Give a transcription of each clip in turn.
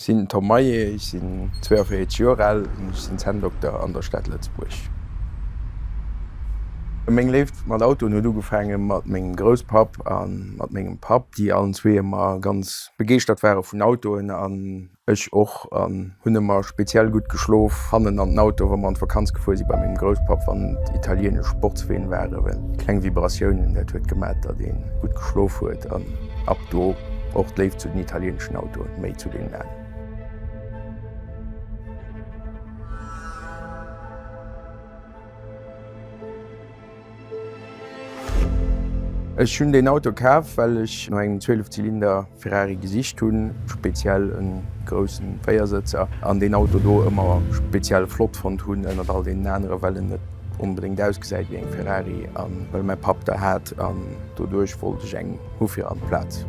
Sin Tom Maie, ich sinn 42 Jahre alt und ich bin Zahndoktor an der Stadt Lützburg. Mg left mat Auto no ugefangen mat mégem Grospap an mat mégem Pap, die allen zwee immer ganz begeert wären vun Autoen an ech och an hunnemmer speziell gut geschlof hannen an d Auto, wo man Vakanz gefu si bei mégem Grospap an italienisch Sportsween wäre, well kleng Vibratiounen dat huet gemat, dat den gut geschlof huet an ab do och leef zu den italienschen Auto méi zu den Läden. Ech hunn den Auto kaaf, well ich no eng 12-Zylinder Ferrari Gesicht hunn, speziell en grossen Féiersitzer an den Auto do ëmmer speziell Flott von hunn ënner all den nänere Wellen net unbedingt ausgesäit wie eng Ferrari an well mein Pap der hat an dodurch wolltech eng Hufir an Platz.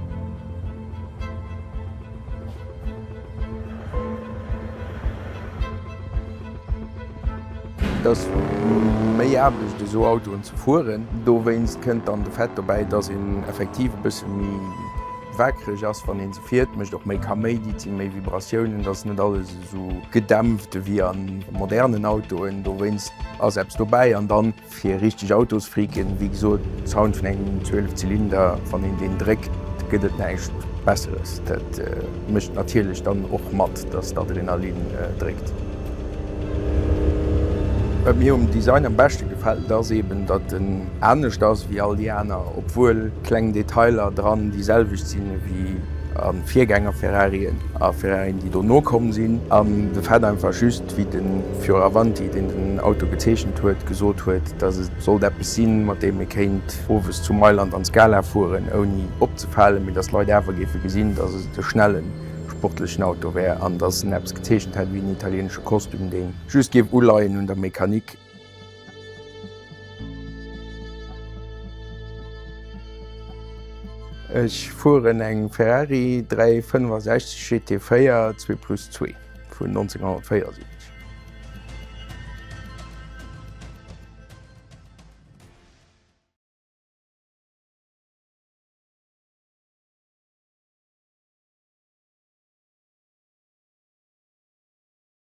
Das méi erbeg de so Autoen ze fuhren. Do west kënnt an de Fett dabei, dats en effektiv bësse mi wäckreg ass van en zefiiert, mech doch méi Kaméi sinn méi Vibratiounen, dats net alles so gedämpft wie an modernen Autoen. Do west as selbst dobäi an dann fir richtig Autos friken, wie so Sound vun engen 12-Zylinder van en den Dreck gëtt näicht besseres. Dat mecht natierlech dann och mat, dats d'Adrenalin drégt. Bei mir Design am beste gefällt ass eben, dat den ernstnecht ass wie all die Äner, obwohl kleng Detailer dran dieselvig sinn wie an Viergänger Ferrarien a Ferrarien, die do no kommen sinn. An de Fäd einfach schüst wie den Fioravanti, den den Auto geteechen huet, gesot huet, dat es soll der besinn, mat dem e kenint ofes zu Mailand an Skala fuhren, oni opzefallen, mit das Leute Ävergefe gesinn, dat es de schnellen sportlichen Auto wär an das Apps geteechen hat wie en italiensche Kostüm den. Just geef Uleiien und der Mechanik. Ich fuhren eng Ferrari 365 GT4 2+2 vun 1904.